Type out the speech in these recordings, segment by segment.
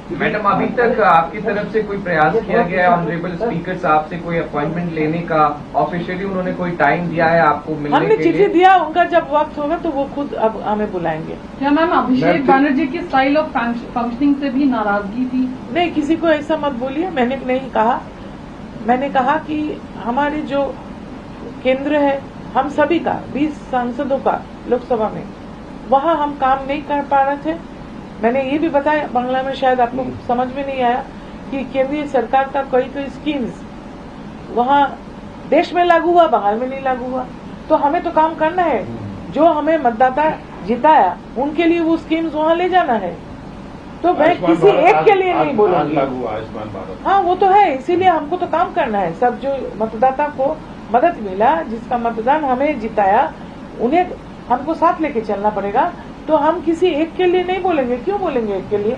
Madam, अभी तक आपकी तरफ से कोई प्रयास किया गया है ऑनरेबल स्पीकर साहब से कोई अपॉइंटमेंट लेने का? ऑफिशियली उन्होंने कोई टाइम दिया है आपको मिलने हमने के लिए? चिट्ठी दिया, उनका जब वक्त होगा तो वो खुद अब हमें बुलाएंगे। क्या मैम अभिषेक बनर्जी की स्टाइल ऑफ फंक्शनिंग से भी नाराजगी थी? नहीं, किसी को ऐसा मत बोलिए, मैंने नहीं कहा। मैंने कहा कि हमारे जो केंद्र है, हम सभी का 20 सांसदों का लोकसभा में, वहाँ हम काम नहीं कर पा रहे थे। मैंने ये भी बताया बांग्ला में, शायद आपको समझ में नहीं आया, कि केंद्रीय सरकार का कोई स्कीम्स वहाँ देश में लागू हुआ, बंगाल में नहीं लागू हुआ। तो हमें तो काम करना है, जो हमें मतदाता जिताया उनके लिए वो स्कीम्स वहाँ ले जाना है। तो मैं किसी एक के लिए नहीं बोलूंगी। हाँ, वो तो है, इसीलिए हमको तो काम करना है। सब जो मतदाता को मदद मिला, जिसका मतदान हमें जिताया, उन्हें हमको साथ लेके चलना पड़ेगा। तो हम किसी एक के लिए नहीं बोलेंगे। क्यों बोलेंगे एक के लिए?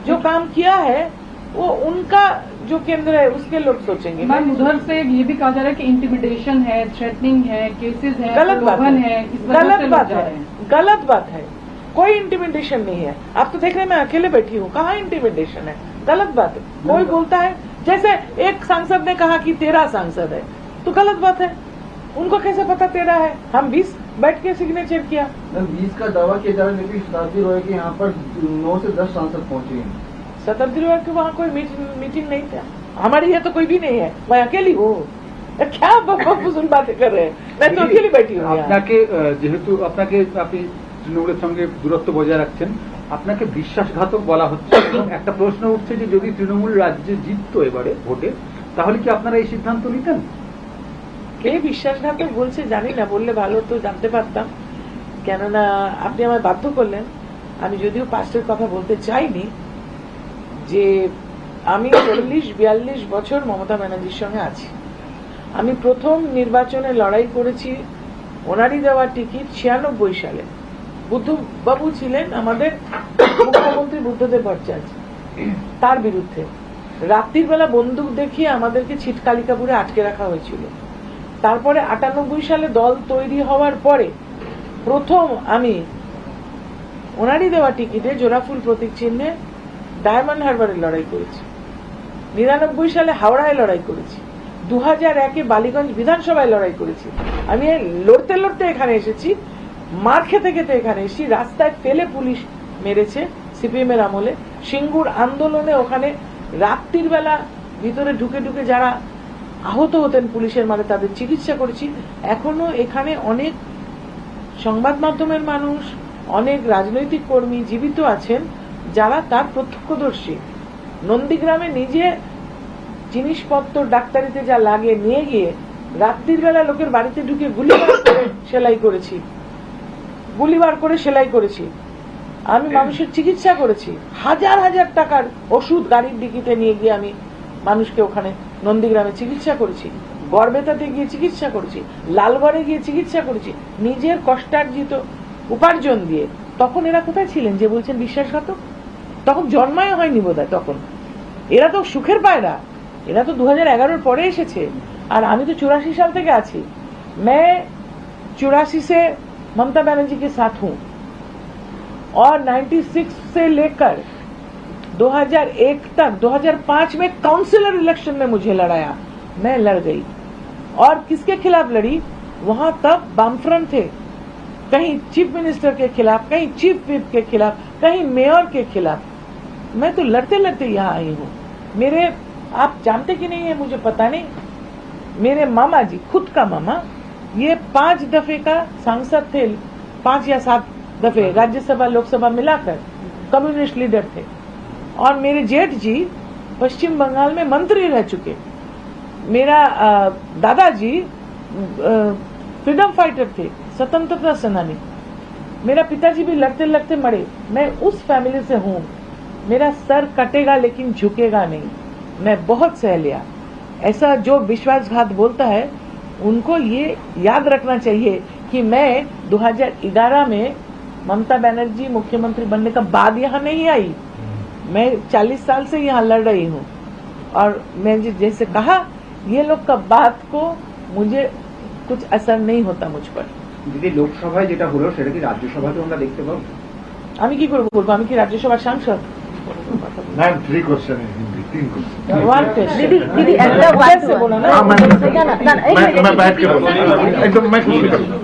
जो काम किया है वो उनका जो केंद्र है उसके लोग सोचेंगे। मैम, उधर से ये भी कहा जा रहा है कि इंटिमिडेशन है, थ्रेटनिंग है, केसेस है, गलत बात है, इस वजह गलत से बात लोग जा है, रहे हैं। गलत बात है। कोई इंटिमिडेशन नहीं है। आप तो देख रहे हैं मैं अकेले बैठी हूँ, कहाँ इंटिमिडेशन है? गलत बात है। कोई बोलता है, जैसे एक सांसद ने कहा कि 13 सांसद है, तो गलत बात है। उनको कैसे पता 13 है? हम 20 बैठ के सिग्नेचर किया। 20 का दावा किया जा रहा है, लेकिन शताब्दी रॉय के यहाँ पर 9 से 10 सांसद पहुंचे हैं। शताब्दी रॉय के वहाँ कोई मीटिंग नहीं था। हमारी ये तो कोई भी नहीं है, मैं अकेली हूँ। क्या फजूल बातें कर रहे हैं? मैं तो अकेली बैठी हूँ। আপনাকে যেহেতু আপনাকে আপনি তৃণমূলের সঙ্গে দূরত্ব বজায় রাখছেন, আপনাকে বিশ্বাসঘাতক বলা হচ্ছে এবং একটা প্রশ্ন উঠছে যে যদি তৃণমূল রাজ্যে জিততো এবারে ভোটে, তাহলে কি আপনারা এই সিদ্ধান্ত নিতেন? কে বিশ্বাসঘাতক বলছে জানি না, বললে ভালো তো জানতে পারতাম। কেননা আপনি আমায় বাধ্য করলেন। আমি যদিও পাস্টের কথা বলতে চাইনি, যে আমি 40-42 বছর মমতা ব্যানার্জির সঙ্গে আছি। আমি প্রথম নির্বাচনে লড়াই করেছি, ওনারই দেওয়া টিকিট 96 সালে। বুদ্ধবাবু ছিলেন আমাদের মুখ্যমন্ত্রী, বুদ্ধদেব ভট্টাচার্য, তার বিরুদ্ধে রাত্রির বেলা বন্দুক দেখিয়ে আমাদেরকে ছিটকালিকাপুরে আটকে রাখা হয়েছিল। তারপরে 98 সালে দল তৈরি হওয়ার পরে প্রথম আমি ওনারই দেওয়া টিকিটে জোড়াফুল প্রতীক চিহ্নে ডায়মন্ড হারবারে লড়াই করেছি। 99 সালে হাওড়ায় লড়াই করেছি। 2001-এ বালিগঞ্জ বিধানসভায় লড়াই করেছি। আমি লড়তে লড়তে এখানে এসেছি, মার খেতে খেতে এখানে এসেছি। রাস্তায় ফেলে পুলিশ মেরেছে সিপিএম এর আমলে। সিঙ্গুর আন্দোলনে ওখানে রাত্রির বেলা ভিতরে ঢুকে ঢুকে যারা আহত হতেন পুলিশের মারে তাদের চিকিৎসা করেছি। এখনো এখানে অনেক সংবাদ মাধ্যমের মানুষ, অনেক রাজনৈতিক কর্মী জীবিত আছেন যারা তার প্রত্যক্ষদর্শী। নন্দীগ্রামে নিজে জিনিসপত্র ডাক্তারিতে যা লাগে নিয়ে গিয়ে রাত্রির বেলা লোকের বাড়িতে ঢুকে গুলিবার করে সেলাই করেছি। আমি মানুষের চিকিৎসা করেছি। হাজার হাজার টাকার ওষুধ গাড়ির ডিকিতে নিয়ে গিয়ে আমি মানুষকে ওখানে নন্দীগ্রামে চিকিৎসা করেছি। গড়বেতাতে গিয়ে চিকিৎসা করেছি, লালগড়ে গিয়ে চিকিৎসা করেছি, নিজের কষ্টার্জিত উপার্জন দিয়ে। তখন এরা কোথায় ছিলেন যে বলছেন বিশ্বাসঘাতক? তখন জন্মায় হয়নি বোধহয়। তখন এরা তো সুখের পায়রা, এরা তো 2011-র পরে এসেছে। আর আমি তো 84 साल থেকে আছি। मैं 84 से ममता बनर्जी के साथ हूं और 96 से लेकर 2001 तक 2005 में काउंसिलर इलेक्शन में मुझे लड़ाया, मैं लड़ गई। और किसके खिलाफ लड़ी? वहां तब वामफ्रंट थे, कहीं चीफ मिनिस्टर के खिलाफ, कहीं चीफ विप के खिलाफ, कहीं मेयर के खिलाफ। मैं तो लड़ते लड़ते यहाँ आई हूँ। मेरे, आप जानते कि नहीं है मुझे पता नहीं, मेरे मामा जी, खुद का मामा, ये 5 दफे का सांसद थे, 5 या 7 दफे राज्यसभा लोकसभा मिलाकर कम्युनिस्ट लीडर थे। और मेरे जेठ जी पश्चिम बंगाल में मंत्री रह चुके। मेरा दादाजी फ्रीडम फाइटर थे, स्वतंत्रता सेनानी। मेरा पिताजी भी लड़ते लड़ते मरे। मैं उस फैमिली से हूँ। मेरा सर कटेगा लेकिन झुकेगा नहीं। मैं बहुत सह लिया। ऐसा जो विश्वासघात बोलता है उनको ये याद रखना चाहिए कि मैं 2011 में ममता बनर्जी मुख्यमंत्री बनने का बाद यहाँ नहीं आई। मैं 40 साल से यहाँ लड़ रही हूँ। और मैं जैसे कहा, ये लोग का बात को मुझे कुछ असर नहीं होता मुझ पर। দিদি, লোকসভায় যেটা হলো সেটা কি রাজ্যসভাতেও আমরা দেখতে পাবো? আমি কি করে বলবো? আমি কি রাজ্যসভার সাংসদ? मैम 3 क्वेश्चन है हिंदी 3 क्वेश्चन वन क्वेश्चन दीदी उधर से बोलो ना। हाँ मैं एक मैं बैठ के बोलूँगा एकदम मैं कुछ नहीं करूँगा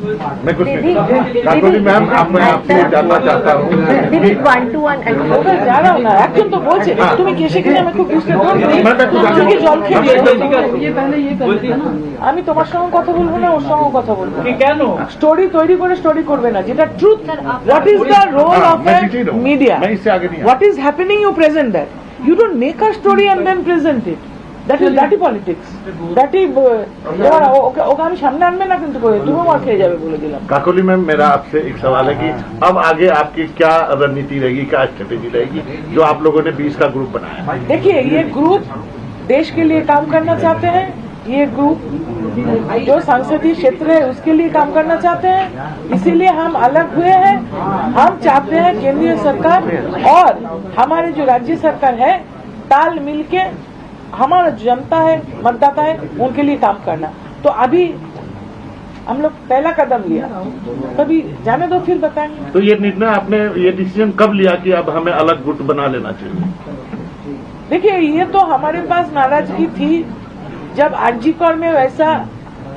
मैं कुछ नहीं करूँगा काकोली मैम आप मैं आपसे जानना चाहता हूँ दीदी 1 to 1 ওটা যারা না একজন তো বলছে তুমি কেসে কিনে আমাকে বুঝতে দাও তুমি জল খেয়ে ये पहले ये कर देते ना। আমি তোমার সঙ্গে কথা বলবো না ওর সঙ্গে কথা বলবো কেন স্টোরি তৈরি করে স্টোরি করবে না যেটা truth what is the role of मैं डिटेल हूँ মিডিয়া मैं इससे आगे नहीं what is happening you present that you don't make a story and then present it that is politics that is এবার ওকে আমি সামনে আনবে না কিন্তু তুমিও মার খেয়ে যাবে বলে দিলাম। काकोली मैम मेरा आपसे एक सवाल है कि अब आगे आपकी क्या रणनीति रहेगी क्या स्ट्रेटेजी रहेगी जो आप लोगों ने 20 का ग्रुप बनाया है देखिए ये ग्रुप देश के लिए काम करना चाहते हैं ये ग्रुप जो संसदीय क्षेत्र है उसके लिए काम करना चाहते हैं इसीलिए हम अलग हुए हैं। हम चाहते हैं केंद्रीय सरकार और हमारे जो राज्य सरकार है ताल मिलके हमारा जनता है मतदाता है उनके लिए काम करना। तो अभी हम लोग पहला कदम लिया कभी जाने दो फिर बताएंगे। तो ये निर्णय आपने ये डिसीजन कब लिया कि अब हमें अलग गुट बना लेना चाहिए देखिए ये तो हमारे पास नाराजगी थी जब आरजीकर में वैसा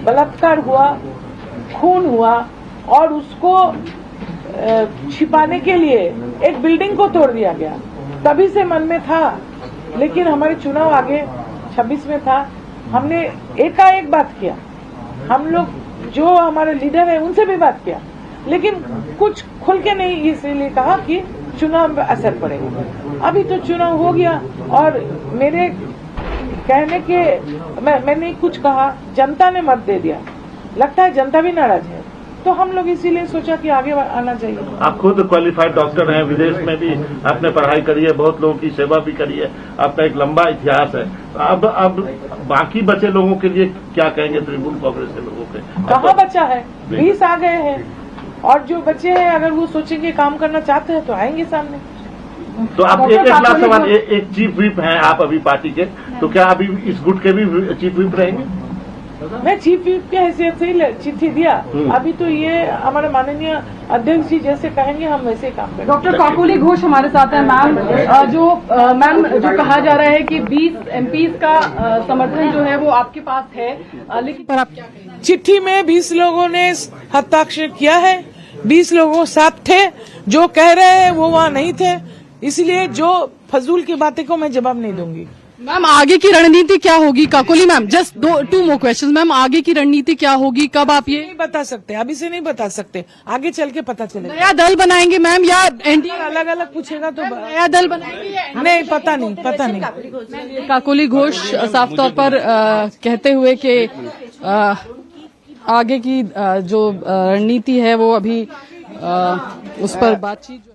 बलात्कार हुआ खून हुआ और उसको छिपाने के लिए एक बिल्डिंग को तोड़ दिया गया तभी से मन में था। लेकिन हमारे चुनाव आगे 26 में था हमने एकाएक बात किया हम लोग जो हमारे लीडर है उनसे भी बात किया लेकिन कुछ खुल के नहीं इसीलिए कहा कि चुनाव में असर पड़ेगा। अभी तो चुनाव हो गया और मेरे कहने के मैंने कुछ कहा जनता ने मत दे दिया लगता है जनता भी नाराज है तो हम लोग इसीलिए सोचा कि आगे आना चाहिए। आप खुद क्वालिफाइड डॉक्टर हैं विदेश में भी आपने पढ़ाई करी है बहुत लोगों की सेवा भी करी है आपका एक लंबा इतिहास है अब बाकी बचे लोगों के लिए क्या कहेंगे तृणमूल कांग्रेस के लोगों के कहाँ बचा है 20 आ गए हैं और जो बचे हैं अगर वो सोचेंगे काम करना चाहते हैं तो आएंगे सामने। तो आप एक लास्ट सवाल एक चीफ व्हिप हैं आप अभी पार्टी के तो क्या अभी इस गुट के भी चीफ व्हिप रहेंगे मैं चीफ व्हिप की हैसियत से ही चिट्ठी दिया अभी तो ये हमारे माननीय अध्यक्ष जी जैसे कहेंगे हम वैसे ही काम करेंगे। डॉक्टर काकोली घोष हमारे साथ हैं मैम जो कहा जा रहा है कि 20 MPs का समर्थन जो है वो आपके पास है लेकिन पर आप क्या कहेंगे? चिट्ठी में 20 लोगों ने हस्ताक्षर किया है 20 लोगों साथ थे जो कह रहे हैं वो वहाँ नहीं थे इसलिए जो फजूल की बातें को मैं जवाब नहीं दूंगी। मैम आगे की रणनीति क्या होगी Kakoli ma'am just 2 more questions ma'am आगे की रणनीति क्या होगी कब आप ये नहीं बता सकते अभी से नहीं बता सकते आगे चल के पता चलेगा। नया दल बनाएंगे मैम या एनडीए अलग अलग पूछेगा तो नया दल बनाएंगे नहीं पता नहीं काकोली घोष साफ तौर पर कहते हुए कि आगे की जो रणनीति है वो अभी उस पर बातचीत